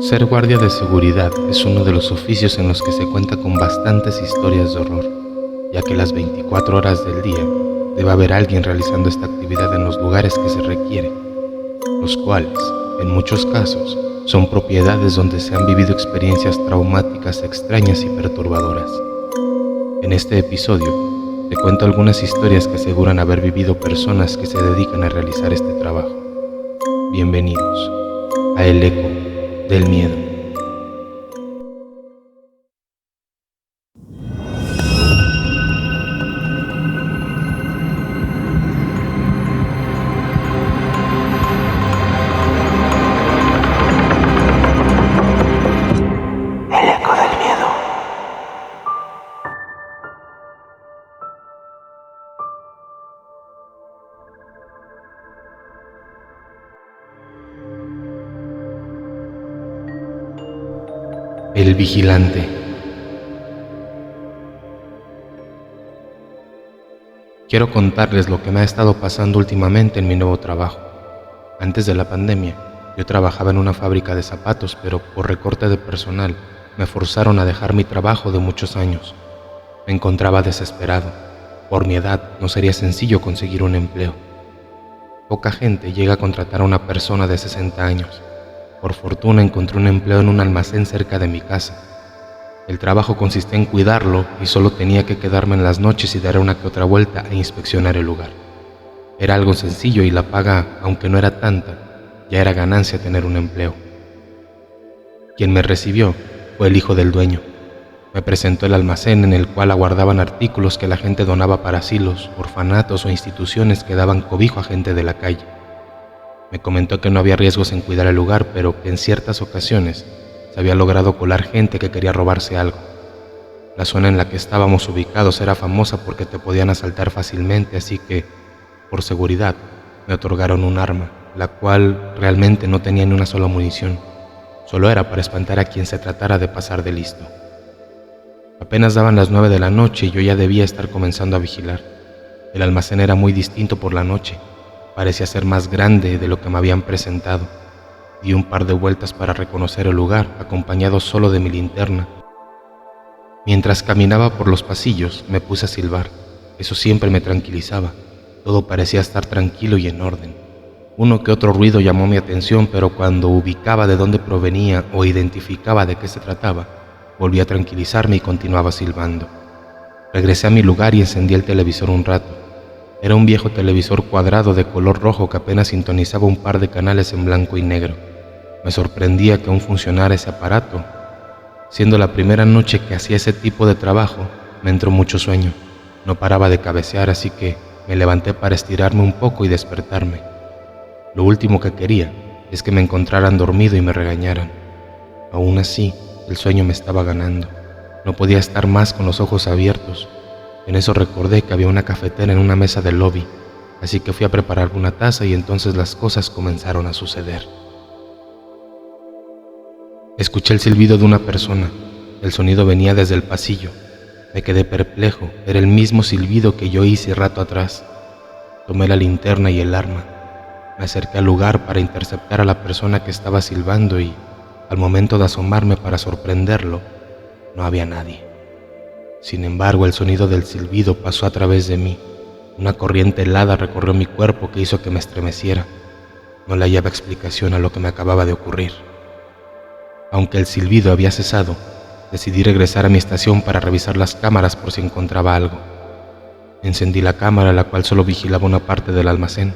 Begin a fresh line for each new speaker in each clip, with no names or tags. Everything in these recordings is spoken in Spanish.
Ser guardia de seguridad es uno de los oficios en los que se cuenta con bastantes historias de horror, ya que las 24 horas del día debe haber alguien realizando esta actividad en los lugares que se requiere, los cuales, en muchos casos, son propiedades donde se han vivido experiencias traumáticas, extrañas y perturbadoras. En este episodio, te cuento algunas historias que aseguran haber vivido personas que se dedican a realizar este trabajo. Bienvenidos a El Eco del Miedo.
El Eco del Miedo.
El vigilante. Quiero contarles lo que me ha estado pasando últimamente en mi nuevo trabajo. Antes de la pandemia, yo trabajaba en una fábrica de zapatos, pero por recorte de personal, me forzaron a dejar mi trabajo de muchos años. Me encontraba desesperado. Por mi edad, no sería sencillo conseguir un empleo. Poca gente llega a contratar a una persona de 60 años. Por fortuna encontré un empleo en un almacén cerca de mi casa. El trabajo consistía en cuidarlo y solo tenía que quedarme en las noches y dar una que otra vuelta e inspeccionar el lugar. Era algo sencillo y la paga, aunque no era tanta, ya era ganancia tener un empleo. Quien me recibió fue el hijo del dueño. Me presentó el almacén en el cual aguardaban artículos que la gente donaba para asilos, orfanatos o instituciones que daban cobijo a gente de la calle. Me comentó que no había riesgos en cuidar el lugar, pero que en ciertas ocasiones se había logrado colar gente que quería robarse algo. La zona en la que estábamos ubicados era famosa porque te podían asaltar fácilmente, así que, por seguridad, me otorgaron un arma, la cual realmente no tenía ni una sola munición. Solo era para espantar a quien se tratara de pasar de listo. Apenas daban las 9 de la noche y yo ya debía estar comenzando a vigilar. El almacén era muy distinto por la noche. Parecía ser más grande de lo que me habían presentado. Di un par de vueltas para reconocer el lugar, acompañado solo de mi linterna. Mientras caminaba por los pasillos, me puse a silbar. Eso siempre me tranquilizaba. Todo parecía estar tranquilo y en orden. Uno que otro ruido llamó mi atención, pero cuando ubicaba de dónde provenía o identificaba de qué se trataba, volví a tranquilizarme y continuaba silbando. Regresé a mi lugar y encendí el televisor un rato. Era un viejo televisor cuadrado de color rojo que apenas sintonizaba un par de canales en blanco y negro. Me sorprendía que aún funcionara ese aparato. Siendo la primera noche que hacía ese tipo de trabajo, me entró mucho sueño. No paraba de cabecear, así que me levanté para estirarme un poco y despertarme. Lo último que quería es que me encontraran dormido y me regañaran. Aún así, el sueño me estaba ganando. No podía estar más con los ojos abiertos. En eso recordé que había una cafetera en una mesa del lobby, así que fui a preparar una taza y entonces las cosas comenzaron a suceder. Escuché el silbido de una persona. El sonido venía desde el pasillo. Me quedé perplejo. Era el mismo silbido que yo hice rato atrás. Tomé la linterna y el arma. Me acerqué al lugar para interceptar a la persona que estaba silbando y, al momento de asomarme para sorprenderlo, no había nadie. Sin embargo, el sonido del silbido pasó a través de mí. Una corriente helada recorrió mi cuerpo que hizo que me estremeciera. No le hallaba explicación a lo que me acababa de ocurrir. Aunque el silbido había cesado, decidí regresar a mi estación para revisar las cámaras por si encontraba algo. Encendí la cámara, la cual solo vigilaba una parte del almacén.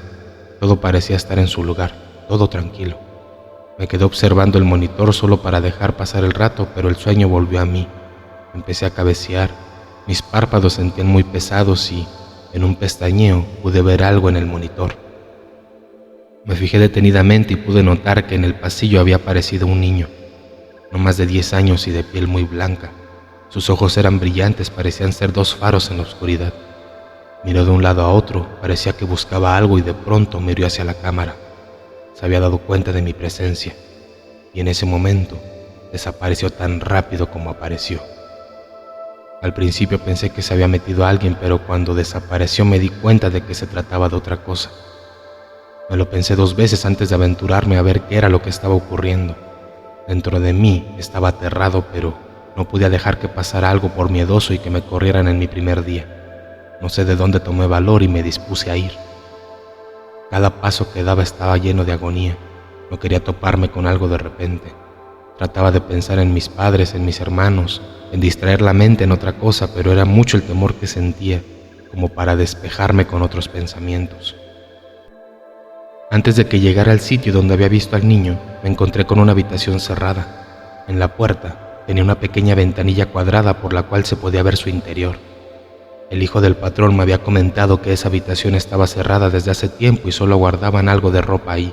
Todo parecía estar en su lugar, todo tranquilo. Me quedé observando el monitor solo para dejar pasar el rato, pero el sueño volvió a mí. Empecé a cabecear, mis párpados se sentían muy pesados y, en un pestañeo, pude ver algo en el monitor. Me fijé detenidamente y pude notar que en el pasillo había aparecido un niño, no más de 10 años y de piel muy blanca. Sus ojos eran brillantes, parecían ser dos faros en la oscuridad. Miró de un lado a otro, parecía que buscaba algo y de pronto miró hacia la cámara. Se había dado cuenta de mi presencia y en ese momento desapareció tan rápido como apareció. Al principio pensé que se había metido alguien, pero cuando desapareció me di cuenta de que se trataba de otra cosa. Me lo pensé 2 veces antes de aventurarme a ver qué era lo que estaba ocurriendo. Dentro de mí estaba aterrado, pero no podía dejar que pasara algo por miedoso y que me corrieran en mi primer día. No sé de dónde tomé valor y me dispuse a ir. Cada paso que daba estaba lleno de agonía. No quería toparme con algo de repente. Trataba de pensar en mis padres, en mis hermanos, en distraer la mente en otra cosa, pero era mucho el temor que sentía como para despejarme con otros pensamientos. Antes de que llegara al sitio donde había visto al niño, me encontré con una habitación cerrada. En la puerta tenía una pequeña ventanilla cuadrada por la cual se podía ver su interior. El hijo del patrón me había comentado que esa habitación estaba cerrada desde hace tiempo y solo guardaban algo de ropa ahí.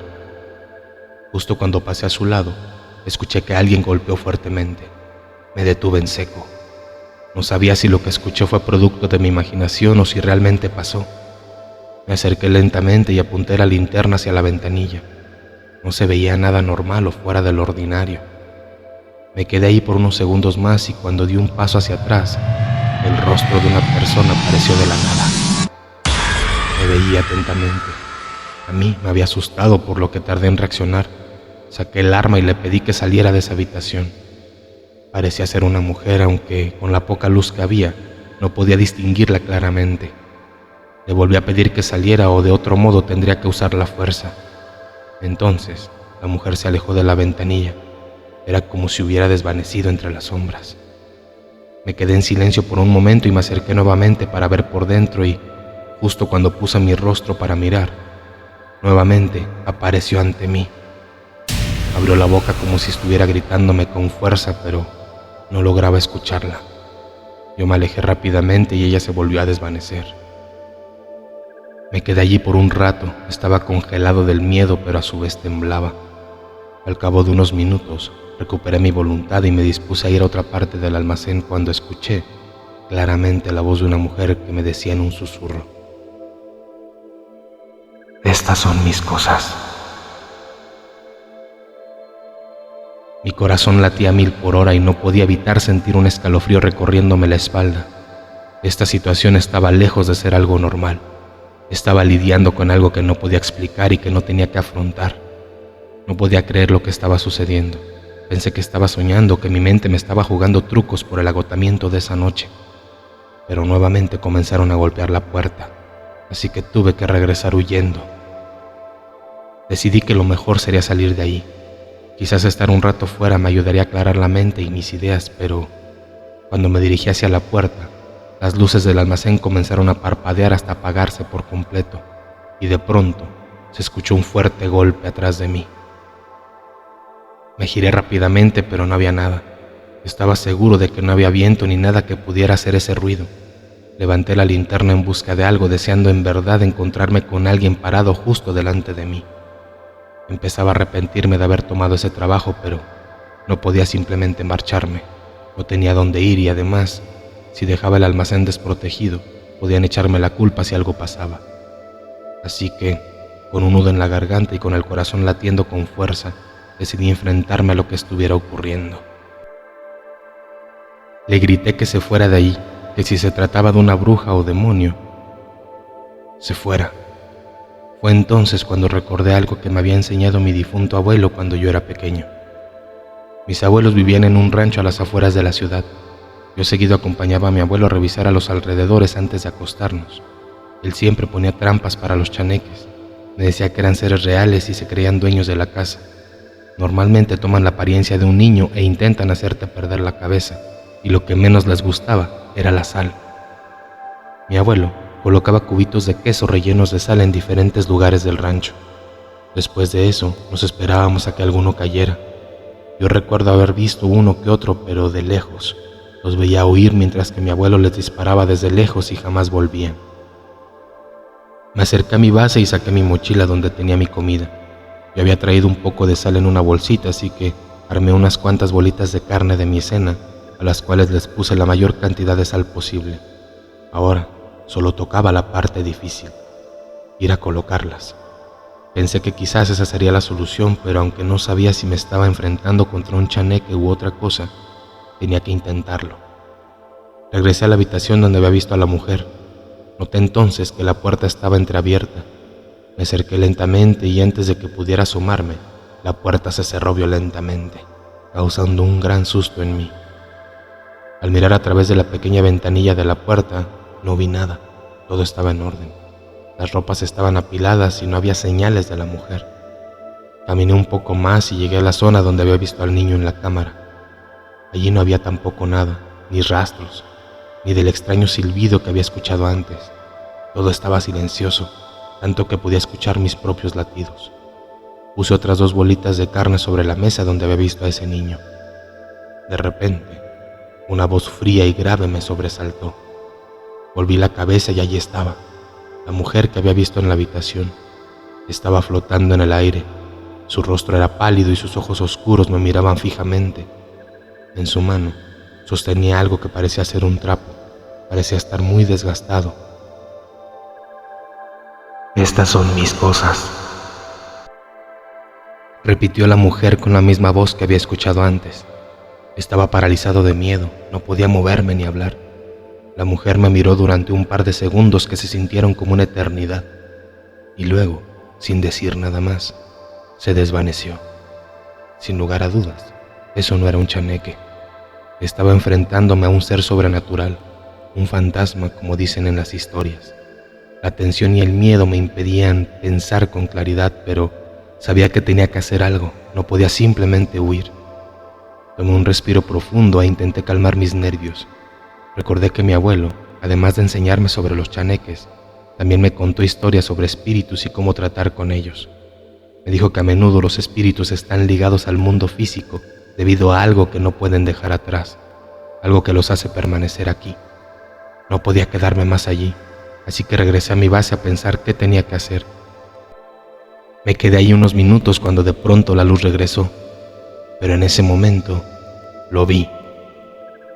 Justo cuando pasé a su lado, escuché que alguien golpeó fuertemente. Me detuve en seco. No sabía si lo que escuché fue producto de mi imaginación o si realmente pasó. Me acerqué lentamente y apunté la linterna hacia la ventanilla. No se veía nada normal o fuera de lo ordinario. Me quedé ahí por unos segundos más y cuando di un paso hacia atrás, el rostro de una persona apareció de la nada. Me veía atentamente. A mí me había asustado por lo que tardé en reaccionar. Saqué el arma y le pedí que saliera de esa habitación. Parecía ser una mujer, aunque con la poca luz que había, no podía distinguirla claramente. Le volví a pedir que saliera o de otro modo tendría que usar la fuerza. Entonces, la mujer se alejó de la ventanilla. Era como si hubiera desvanecido entre las sombras. Me quedé en silencio por un momento y me acerqué nuevamente para ver por dentro y, justo cuando puse mi rostro para mirar, nuevamente apareció ante mí. Abrió la boca como si estuviera gritándome con fuerza, pero no lograba escucharla. Yo me alejé rápidamente y ella se volvió a desvanecer. Me quedé allí por un rato, estaba congelado del miedo, pero a su vez temblaba. Al cabo de unos minutos, recuperé mi voluntad y me dispuse a ir a otra parte del almacén cuando escuché claramente la voz de una mujer que me decía en un susurro:
Estas son mis cosas.
Mi corazón latía a 1000 por hora y no podía evitar sentir un escalofrío recorriéndome la espalda. Esta situación estaba lejos de ser algo normal. Estaba lidiando con algo que no podía explicar y que no tenía que afrontar. No podía creer lo que estaba sucediendo. Pensé que estaba soñando, que mi mente me estaba jugando trucos por el agotamiento de esa noche. Pero nuevamente comenzaron a golpear la puerta, así que tuve que regresar huyendo. Decidí que lo mejor sería salir de ahí. Quizás estar un rato fuera me ayudaría a aclarar la mente y mis ideas, pero cuando me dirigí hacia la puerta, las luces del almacén comenzaron a parpadear hasta apagarse por completo, y de pronto se escuchó un fuerte golpe atrás de mí. Me giré rápidamente, pero no había nada. Estaba seguro de que no había viento ni nada que pudiera hacer ese ruido. Levanté la linterna en busca de algo, deseando en verdad encontrarme con alguien parado justo delante de mí. Empezaba a arrepentirme de haber tomado ese trabajo, pero no podía simplemente marcharme. No tenía dónde ir y además, si dejaba el almacén desprotegido, podían echarme la culpa si algo pasaba. Así que, con un nudo en la garganta y con el corazón latiendo con fuerza, decidí enfrentarme a lo que estuviera ocurriendo. Le grité que se fuera de ahí, que si se trataba de una bruja o demonio, se fuera. Fue entonces cuando recordé algo que me había enseñado mi difunto abuelo cuando yo era pequeño. Mis abuelos vivían en un rancho a las afueras de la ciudad. Yo seguido acompañaba a mi abuelo a revisar a los alrededores antes de acostarnos. Él siempre ponía trampas para los chaneques. Me decía que eran seres reales y se creían dueños de la casa. Normalmente toman la apariencia de un niño e intentan hacerte perder la cabeza, y lo que menos les gustaba era la sal. Mi abuelo colocaba cubitos de queso rellenos de sal en diferentes lugares del rancho. Después de eso, nos esperábamos a que alguno cayera. Yo recuerdo haber visto uno que otro, pero de lejos. Los veía huir mientras que mi abuelo les disparaba desde lejos y jamás volvían. Me acerqué a mi base y saqué mi mochila donde tenía mi comida. Yo había traído un poco de sal en una bolsita, así que armé unas cuantas bolitas de carne de mi cena, a las cuales les puse la mayor cantidad de sal posible. Ahora solo tocaba la parte difícil, ir a colocarlas. Pensé que quizás esa sería la solución, pero aunque no sabía si me estaba enfrentando contra un chaneque u otra cosa, tenía que intentarlo. Regresé a la habitación donde había visto a la mujer. Noté entonces que la puerta estaba entreabierta. Me acerqué lentamente y antes de que pudiera asomarme, la puerta se cerró violentamente. causando un gran susto en mí. Al mirar a través de la pequeña ventanilla de la puerta, no vi nada, todo estaba en orden. Las ropas estaban apiladas y no había señales de la mujer. Caminé un poco más y llegué a la zona donde había visto al niño en la cámara. Allí no había tampoco nada, ni rastros, ni del extraño silbido que había escuchado antes. Todo estaba silencioso, tanto que podía escuchar mis propios latidos. Puse otras 2 bolitas de carne sobre la mesa donde había visto a ese niño. De repente, una voz fría y grave me sobresaltó. Volví la cabeza y allí estaba, la mujer que había visto en la habitación. Estaba flotando en el aire. Su rostro era pálido y sus ojos oscuros me miraban fijamente. En su mano sostenía algo que parecía ser un trapo. Parecía estar muy desgastado.
Estas son mis cosas,
repitió la mujer con la misma voz que había escuchado antes. Estaba paralizado de miedo, no podía moverme ni hablar. La mujer me miró durante un par de segundos que se sintieron como una eternidad, y luego, sin decir nada más, se desvaneció. Sin lugar a dudas, eso no era un chaneque. Estaba enfrentándome a un ser sobrenatural, un fantasma como dicen en las historias. La tensión y el miedo me impedían pensar con claridad, pero sabía que tenía que hacer algo, no podía simplemente huir. Tomé un respiro profundo e intenté calmar mis nervios. Recordé que mi abuelo, además de enseñarme sobre los chaneques, también me contó historias sobre espíritus y cómo tratar con ellos. Me dijo que a menudo los espíritus están ligados al mundo físico debido a algo que no pueden dejar atrás, algo que los hace permanecer aquí. No podía quedarme más allí, así que regresé a mi base a pensar qué tenía que hacer. Me quedé ahí unos minutos cuando de pronto la luz regresó, pero en ese momento lo vi.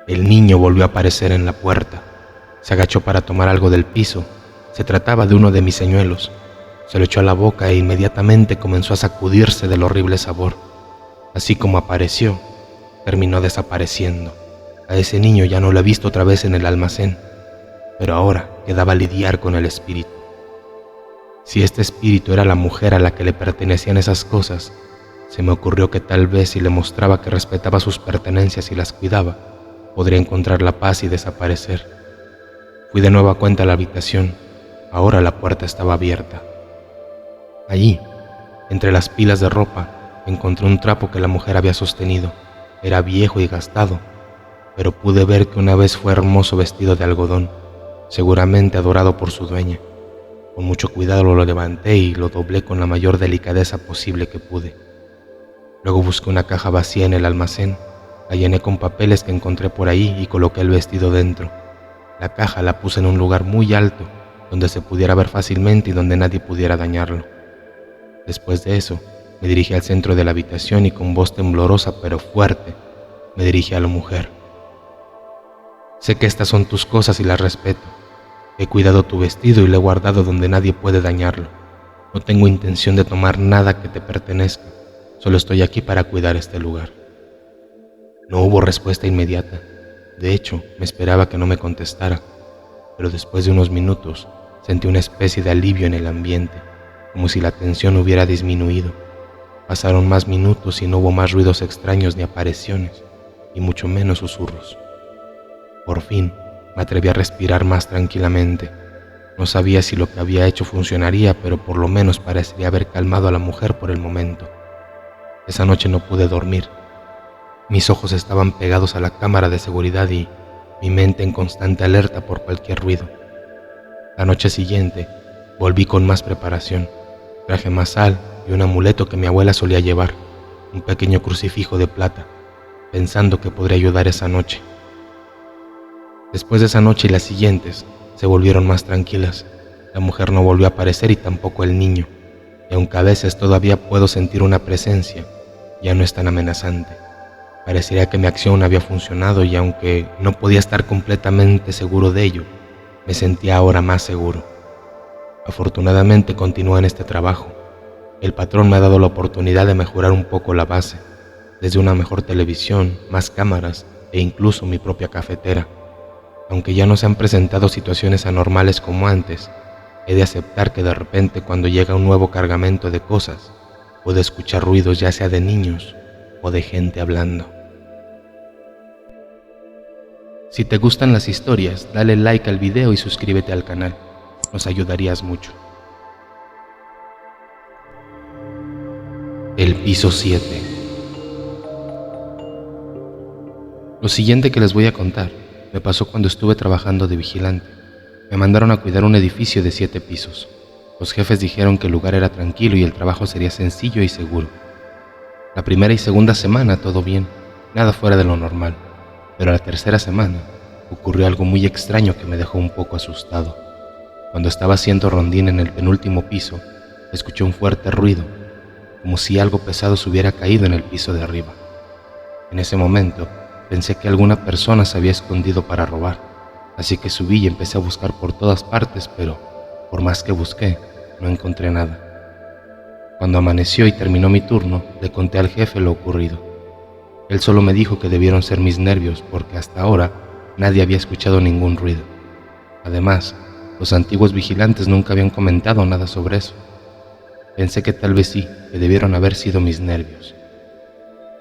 El niño volvió a aparecer en la puerta. Se agachó para tomar algo del piso. Se trataba de uno de mis señuelos. Se lo echó a la boca e inmediatamente comenzó a sacudirse del horrible sabor. Así como apareció, terminó desapareciendo. A ese niño ya no lo he visto otra vez en el almacén, pero ahora quedaba lidiar con el espíritu. Si este espíritu era la mujer a la que le pertenecían esas cosas, se me ocurrió que tal vez si le mostraba que respetaba sus pertenencias y las cuidaba, podría encontrar la paz y desaparecer. Fui de nueva cuenta a la habitación. Ahora la puerta estaba abierta. Allí, entre las pilas de ropa, encontré un trapo que la mujer había sostenido. Era viejo y gastado, pero pude ver que una vez fue hermoso vestido de algodón, seguramente adorado por su dueña. Con mucho cuidado lo levanté y lo doblé con la mayor delicadeza posible que pude. Luego busqué una caja vacía en el almacén, la llené con papeles que encontré por ahí y coloqué el vestido dentro. La caja la puse en un lugar muy alto, donde se pudiera ver fácilmente y donde nadie pudiera dañarlo. Después de eso, me dirigí al centro de la habitación y con voz temblorosa pero fuerte, me dirigí a la mujer. Sé que estas son tus cosas y las respeto. He cuidado tu vestido y lo he guardado donde nadie puede dañarlo. No tengo intención de tomar nada que te pertenezca. Solo estoy aquí para cuidar este lugar. No hubo respuesta inmediata. De hecho, me esperaba que no me contestara, pero después de unos minutos sentí una especie de alivio en el ambiente, como si la tensión hubiera disminuido. Pasaron más minutos y no hubo más ruidos extraños ni apariciones, y mucho menos susurros. Por fin, me atreví a respirar más tranquilamente. No sabía si lo que había hecho funcionaría, pero por lo menos parecería haber calmado a la mujer por el momento. Esa noche no pude dormir. Mis ojos estaban pegados a la cámara de seguridad y mi mente en constante alerta por cualquier ruido. La noche siguiente, volví con más preparación. Traje más sal y un amuleto que mi abuela solía llevar, un pequeño crucifijo de plata, pensando que podría ayudar esa noche. Después de esa noche y las siguientes, se volvieron más tranquilas. La mujer no volvió a aparecer y tampoco el niño, y aunque a veces todavía puedo sentir una presencia, ya no es tan amenazante. Parecería que mi acción había funcionado y aunque no podía estar completamente seguro de ello, me sentía ahora más seguro. Afortunadamente continúo en este trabajo. El patrón me ha dado la oportunidad de mejorar un poco la base, desde una mejor televisión, más cámaras e incluso mi propia cafetera. Aunque ya no se han presentado situaciones anormales como antes, he de aceptar que de repente cuando llega un nuevo cargamento de cosas, puedo escuchar ruidos ya sea de niños o de gente hablando. Si te gustan las historias, dale like al video y suscríbete al canal. Nos ayudarías mucho. El piso 7. Lo siguiente que les voy a contar me pasó cuando estuve trabajando de vigilante. Me mandaron a cuidar un edificio de 7 pisos. Los jefes dijeron que el lugar era tranquilo y el trabajo sería sencillo y seguro. La primera y segunda semana todo bien, nada fuera de lo normal, pero la tercera semana ocurrió algo muy extraño que me dejó un poco asustado. Cuando estaba haciendo rondín en el penúltimo piso, escuché un fuerte ruido, como si algo pesado se hubiera caído en el piso de arriba. En ese momento pensé que alguna persona se había escondido para robar, así que subí y empecé a buscar por todas partes, pero por más que busqué, no encontré nada. Cuando amaneció y terminó mi turno, le conté al jefe lo ocurrido. Él solo me dijo que debieron ser mis nervios porque hasta ahora nadie había escuchado ningún ruido. Además, los antiguos vigilantes nunca habían comentado nada sobre eso. Pensé que tal vez sí, que debieron haber sido mis nervios.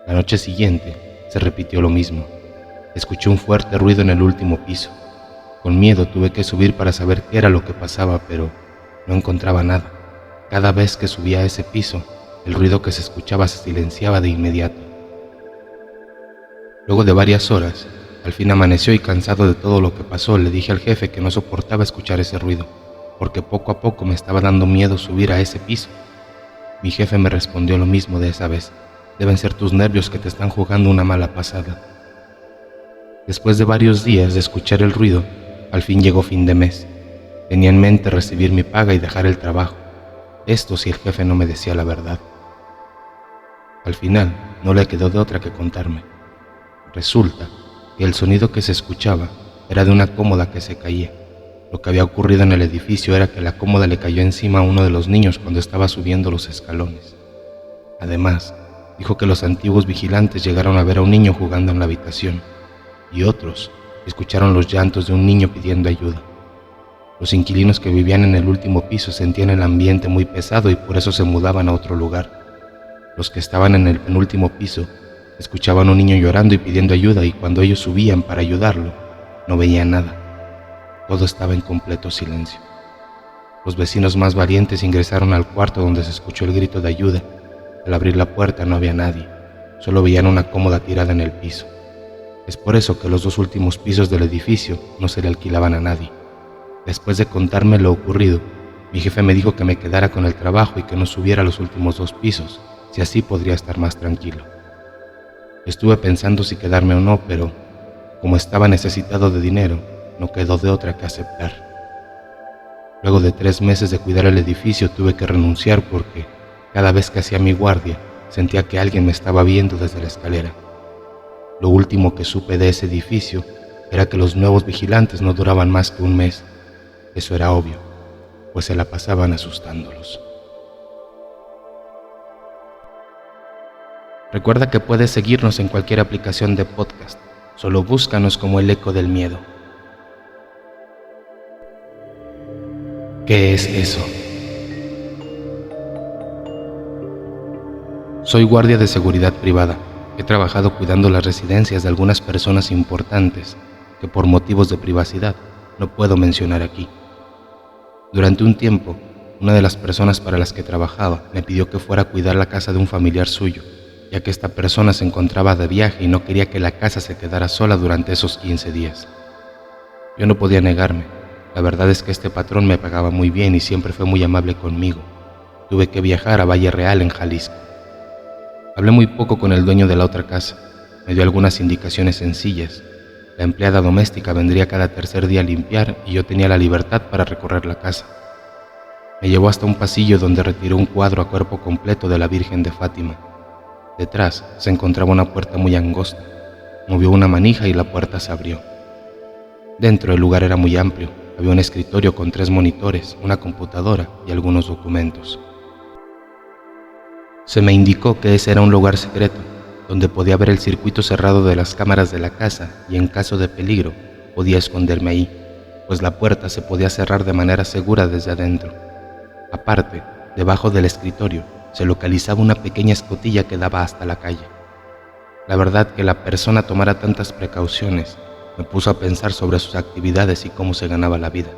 La noche siguiente se repitió lo mismo. Escuché un fuerte ruido en el último piso. Con miedo tuve que subir para saber qué era lo que pasaba, pero no encontraba nada. Cada vez que subía a ese piso, el ruido que se escuchaba se silenciaba de inmediato. Luego de varias horas, al fin amaneció y cansado de todo lo que pasó, le dije al jefe que no soportaba escuchar ese ruido, porque poco a poco me estaba dando miedo subir a ese piso. Mi jefe me respondió lo mismo de esa vez. Deben ser tus nervios que te están jugando una mala pasada. Después de varios días de escuchar el ruido, al fin llegó fin de mes. Tenía en mente recibir mi paga y dejar el trabajo. Esto si el jefe no me decía la verdad. Al final, no le quedó de otra que contarme. Resulta que el sonido que se escuchaba era de una cómoda que se caía. Lo que había ocurrido en el edificio era que la cómoda le cayó encima a uno de los niños cuando estaba subiendo los escalones. Además, dijo que los antiguos vigilantes llegaron a ver a un niño jugando en la habitación y otros escucharon los llantos de un niño pidiendo ayuda. Los inquilinos que vivían en el último piso sentían el ambiente muy pesado y por eso se mudaban a otro lugar. Los que estaban en el penúltimo piso escuchaban a un niño llorando y pidiendo ayuda y cuando ellos subían para ayudarlo, no veían nada. Todo estaba en completo silencio. Los vecinos más valientes ingresaron al cuarto donde se escuchó el grito de ayuda. Al abrir la puerta no había nadie, solo veían una cómoda tirada en el piso. Es por eso que los 2 últimos pisos del edificio no se le alquilaban a nadie. Después de contarme lo ocurrido, mi jefe me dijo que me quedara con el trabajo y que no subiera a los últimos 2 pisos, si así podría estar más tranquilo. Estuve pensando si quedarme o no, pero como estaba necesitado de dinero, no quedó de otra que aceptar. Luego de 3 meses de cuidar el edificio tuve que renunciar porque cada vez que hacía mi guardia sentía que alguien me estaba viendo desde la escalera. Lo último que supe de ese edificio era que los nuevos vigilantes no duraban más que 1 mes. Eso era obvio, pues se la pasaban asustándolos. Recuerda que puedes seguirnos en cualquier aplicación de podcast. Solo búscanos como El Eco del Miedo. ¿Qué es eso? Soy guardia de seguridad privada. He trabajado cuidando las residencias de algunas personas importantes que por motivos de privacidad no puedo mencionar aquí. Durante un tiempo, una de las personas para las que trabajaba me pidió que fuera a cuidar la casa de un familiar suyo, ya que esta persona se encontraba de viaje y no quería que la casa se quedara sola durante esos 15 días. Yo no podía negarme. La verdad es que este patrón me pagaba muy bien y siempre fue muy amable conmigo. Tuve que viajar a Valle Real, en Jalisco. Hablé muy poco con el dueño de la otra casa. Me dio algunas indicaciones sencillas. La empleada doméstica vendría cada tercer día a limpiar y yo tenía la libertad para recorrer la casa. Me llevó hasta un pasillo donde retiró un cuadro a cuerpo completo de la Virgen de Fátima. Detrás se encontraba una puerta muy angosta. Movió una manija y la puerta se abrió. Dentro el lugar era muy amplio. Había un escritorio con 3 monitores, una computadora y algunos documentos. Se me indicó que ese era un lugar secreto, donde podía ver el circuito cerrado de las cámaras de la casa y en caso de peligro podía esconderme ahí, pues la puerta se podía cerrar de manera segura desde adentro. Aparte, debajo del escritorio se localizaba una pequeña escotilla que daba hasta la calle. La verdad que la persona tomara tantas precauciones Me puso a pensar sobre sus actividades y cómo se ganaba la vida.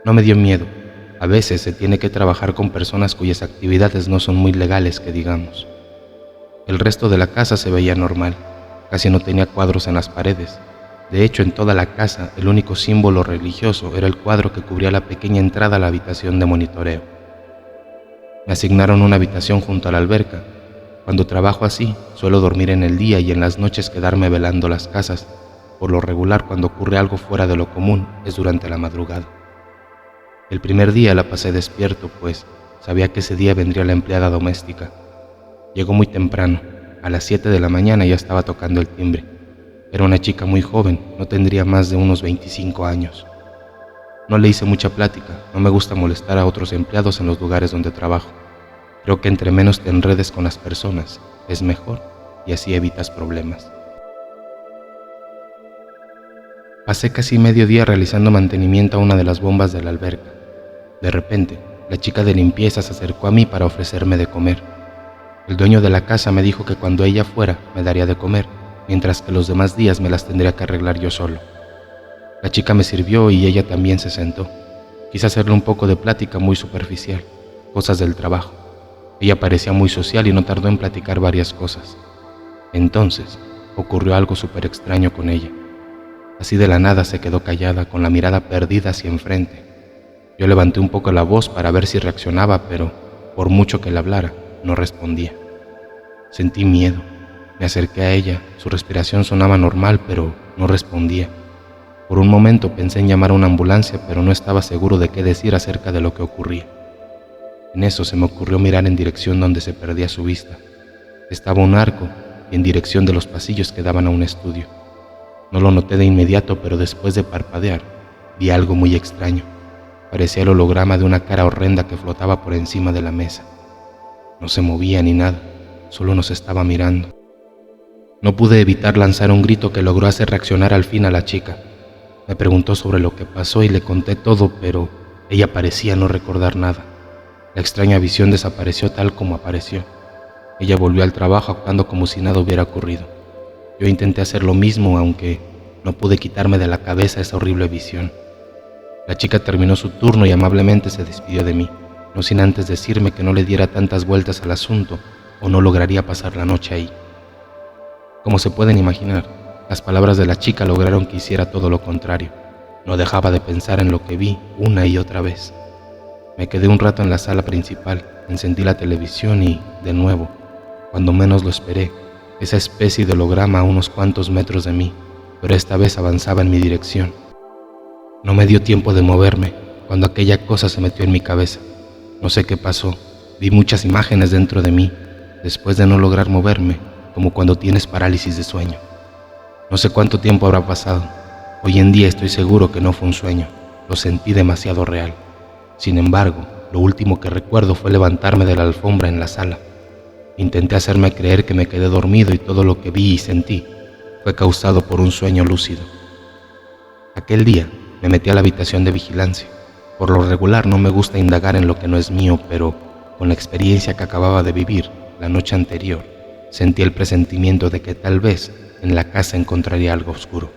No me dio miedo. A veces se tiene que trabajar con personas cuyas actividades no son muy legales, que digamos. El resto de la casa se veía normal. Casi no tenía cuadros en las paredes. De hecho, en toda la casa, el único símbolo religioso era el cuadro que cubría la pequeña entrada a la habitación de monitoreo. Me asignaron una habitación junto a la alberca. Cuando trabajo así, suelo dormir en el día y en las noches quedarme velando las casas. Por lo regular, cuando ocurre algo fuera de lo común, es durante la madrugada. El primer día la pasé despierto, pues sabía que ese día vendría la empleada doméstica. Llegó muy temprano. A las 7 de la mañana ya estaba tocando el timbre. Era una chica muy joven, no tendría más de unos 25 años. No le hice mucha plática, no me gusta molestar a otros empleados en los lugares donde trabajo. Creo que entre menos te enredes con las personas, es mejor y así evitas problemas. Pasé casi medio día realizando mantenimiento a una de las bombas de la alberca. De repente, la chica de limpieza se acercó a mí para ofrecerme de comer. El dueño de la casa me dijo que cuando ella fuera me daría de comer, mientras que los demás días me las tendría que arreglar yo solo. La chica me sirvió y ella también se sentó. Quise hacerle un poco de plática muy superficial, cosas del trabajo. Ella parecía muy social y no tardó en platicar varias cosas. Entonces, ocurrió algo súper extraño con ella. Así de la nada se quedó callada, con la mirada perdida hacia enfrente. Yo levanté un poco la voz para ver si reaccionaba, pero por mucho que le hablara, no respondía. Sentí miedo. Me acerqué a ella, su respiración sonaba normal, pero no respondía. Por un momento pensé en llamar a una ambulancia, pero no estaba seguro de qué decir acerca de lo que ocurría. En eso se me ocurrió mirar en dirección donde se perdía su vista. Estaba un arco y en dirección de los pasillos que daban a un estudio. No lo noté de inmediato, pero después de parpadear, vi algo muy extraño. Parecía el holograma de una cara horrenda que flotaba por encima de la mesa. No se movía ni nada, solo nos estaba mirando. No pude evitar lanzar un grito que logró hacer reaccionar al fin a la chica. Me preguntó sobre lo que pasó y le conté todo, pero ella parecía no recordar nada. La extraña visión desapareció tal como apareció. Ella volvió al trabajo actuando como si nada hubiera ocurrido. Yo intenté hacer lo mismo, aunque no pude quitarme de la cabeza esa horrible visión. La chica terminó su turno y amablemente se despidió de mí, no sin antes decirme que no le diera tantas vueltas al asunto o no lograría pasar la noche ahí. Como se pueden imaginar, las palabras de la chica lograron que hiciera todo lo contrario. No dejaba de pensar en lo que vi una y otra vez. Me quedé un rato en la sala principal, encendí la televisión y, de nuevo, cuando menos lo esperé, esa especie de holograma a unos cuantos metros de mí, pero esta vez avanzaba en mi dirección. No me dio tiempo de moverme cuando aquella cosa se metió en mi cabeza. No sé qué pasó, vi muchas imágenes dentro de mí, después de no lograr moverme, como cuando tienes parálisis de sueño. No sé cuánto tiempo habrá pasado. Hoy en día estoy seguro que no fue un sueño, lo sentí demasiado real. Sin embargo, lo último que recuerdo fue levantarme de la alfombra en la sala. Intenté hacerme creer que me quedé dormido y todo lo que vi y sentí fue causado por un sueño lúcido. Aquel día me metí a la habitación de vigilancia. Por lo regular no me gusta indagar en lo que no es mío, pero con la experiencia que acababa de vivir la noche anterior, sentí el presentimiento de que tal vez en la casa encontraría algo oscuro.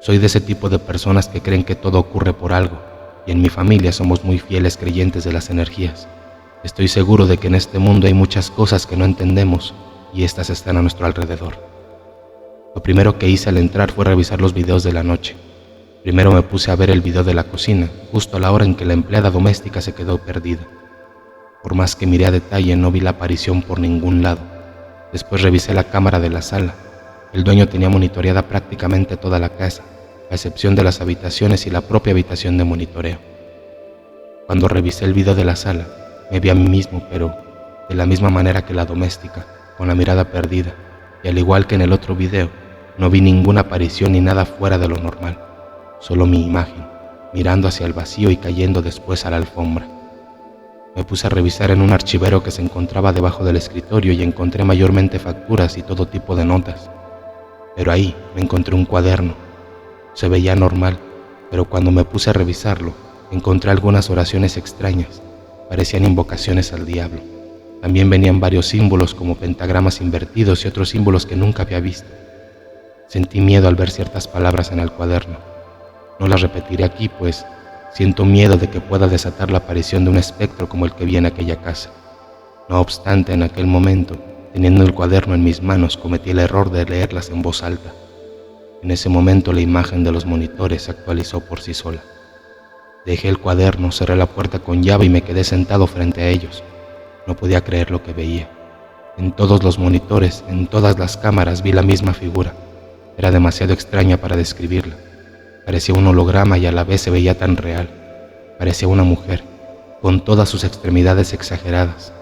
Soy de ese tipo de personas que creen que todo ocurre por algo, y en mi familia somos muy fieles creyentes de las energías. Estoy seguro de que en este mundo hay muchas cosas que no entendemos y estas están a nuestro alrededor. Lo primero que hice al entrar fue revisar los videos de la noche. Primero me puse a ver el video de la cocina, justo a la hora en que la empleada doméstica se quedó perdida. Por más que miré a detalle, no vi la aparición por ningún lado. Después revisé la cámara de la sala. El dueño tenía monitoreada prácticamente toda la casa, a excepción de las habitaciones y la propia habitación de monitoreo. Cuando revisé el video de la sala, me vi a mí mismo, pero de la misma manera que la doméstica, con la mirada perdida, y al igual que en el otro video, no vi ninguna aparición ni nada fuera de lo normal, solo mi imagen, mirando hacia el vacío y cayendo después a la alfombra. Me puse a revisar en un archivero que se encontraba debajo del escritorio y encontré mayormente facturas y todo tipo de notas. Pero ahí me encontré un cuaderno. Se veía normal, pero cuando me puse a revisarlo, encontré algunas oraciones extrañas. Parecían invocaciones al diablo. También venían varios símbolos como pentagramas invertidos y otros símbolos que nunca había visto. Sentí miedo al ver ciertas palabras en el cuaderno. No las repetiré aquí, pues siento miedo de que pueda desatar la aparición de un espectro como el que vi en aquella casa. No obstante, en aquel momento, teniendo el cuaderno en mis manos, cometí el error de leerlas en voz alta. En ese momento la imagen de los monitores se actualizó por sí sola. Dejé el cuaderno, cerré la puerta con llave y me quedé sentado frente a ellos. No podía creer lo que veía. En todos los monitores, en todas las cámaras vi la misma figura. Era demasiado extraña para describirla. Parecía un holograma y a la vez se veía tan real. Parecía una mujer, con todas sus extremidades exageradas.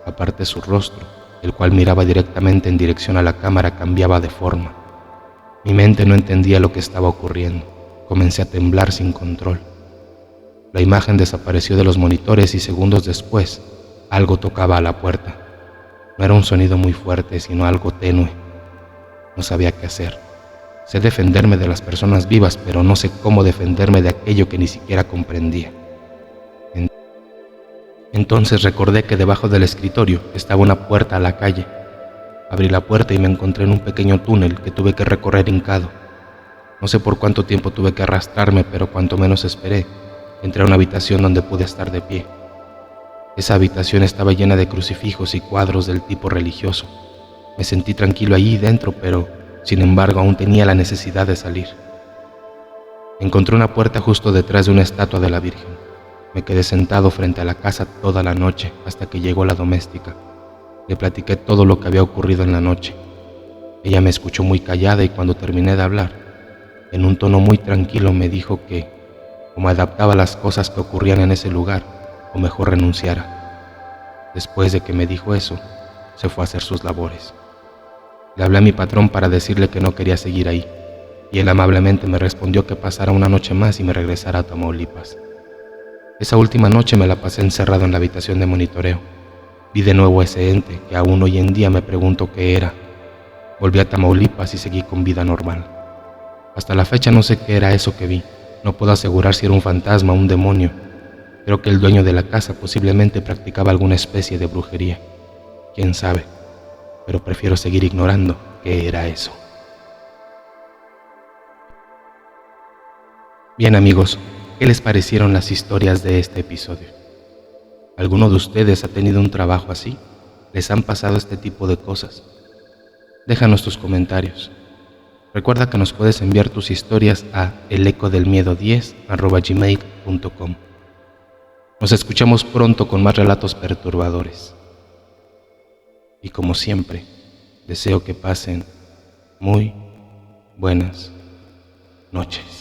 Aparte su rostro, el cual miraba directamente en dirección a la cámara, cambiaba de forma. Mi mente no entendía lo que estaba ocurriendo. Comencé a temblar sin control. La imagen desapareció de los monitores y segundos después, algo tocaba a la puerta. No era un sonido muy fuerte, sino algo tenue. No sabía qué hacer. Sé defenderme de las personas vivas, pero no sé cómo defenderme de aquello que ni siquiera comprendía. Entonces recordé que debajo del escritorio estaba una puerta a la calle. Abrí la puerta y me encontré en un pequeño túnel que tuve que recorrer hincado. No sé por cuánto tiempo tuve que arrastrarme, pero cuanto menos esperé, entré a una habitación donde pude estar de pie. Esa habitación estaba llena de crucifijos y cuadros del tipo religioso. Me sentí tranquilo allí dentro, pero, sin embargo, aún tenía la necesidad de salir. Encontré una puerta justo detrás de una estatua de la Virgen. Me quedé sentado frente a la casa toda la noche hasta que llegó la doméstica. Le platiqué todo lo que había ocurrido en la noche. Ella me escuchó muy callada y cuando terminé de hablar, en un tono muy tranquilo me dijo que, como adaptaba las cosas que ocurrían en ese lugar, o mejor renunciara. Después de que me dijo eso, se fue a hacer sus labores. Le hablé a mi patrón para decirle que no quería seguir ahí, y él amablemente me respondió que pasara una noche más y me regresara a Tamaulipas. Esa última noche me la pasé encerrado en la habitación de monitoreo. Vi de nuevo ese ente que aún hoy en día me pregunto qué era. Volví a Tamaulipas y seguí con vida normal. Hasta la fecha no sé qué era eso que vi. No puedo asegurar si era un fantasma o un demonio. Creo que el dueño de la casa posiblemente practicaba alguna especie de brujería. Quién sabe, pero prefiero seguir ignorando qué era eso. Bien amigos, ¿qué les parecieron las historias de este episodio? ¿Alguno de ustedes ha tenido un trabajo así? ¿Les han pasado este tipo de cosas? Déjanos tus comentarios. Recuerda que nos puedes enviar tus historias a elecodelmiedo10@gmail.com. Nos escuchamos pronto con más relatos perturbadores. Y como siempre, deseo que pasen muy buenas noches.